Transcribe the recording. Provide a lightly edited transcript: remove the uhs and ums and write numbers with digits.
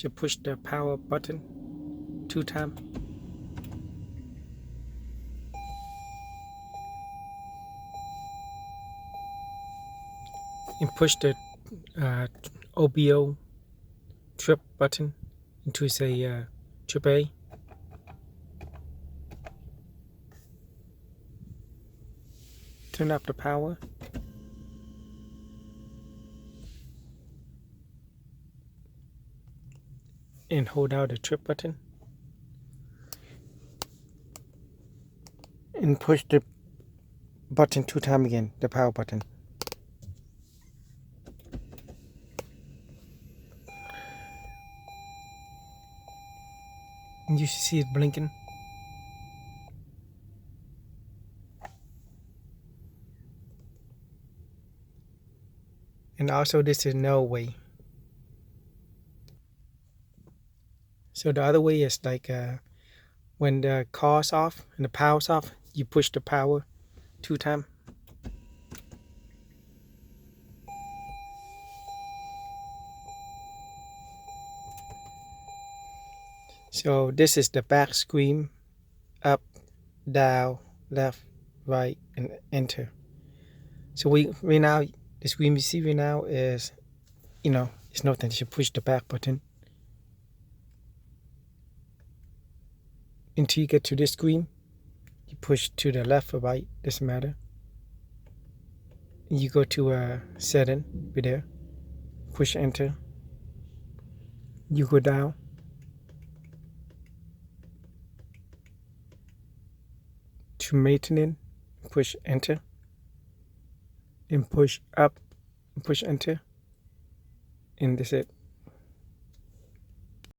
You push the power button 2 times. And push the OBO trip button into say trip A. Turn off the power. And hold down the trip button. And push the button 2 times again, the power button. And you should see it blinking. And also this is no way. So the other way is like when the car's off and the power's off, you push the power 2 times. So this is the back screen, up, down, left, right, and enter. So right now, the screen we see right now is, it's nothing. You push the back button until you get to this screen. You push to the left or right, doesn't matter. You go to setting, right there. Push enter. You go down. To maintenance, push enter. And push up, push enter. And that's it.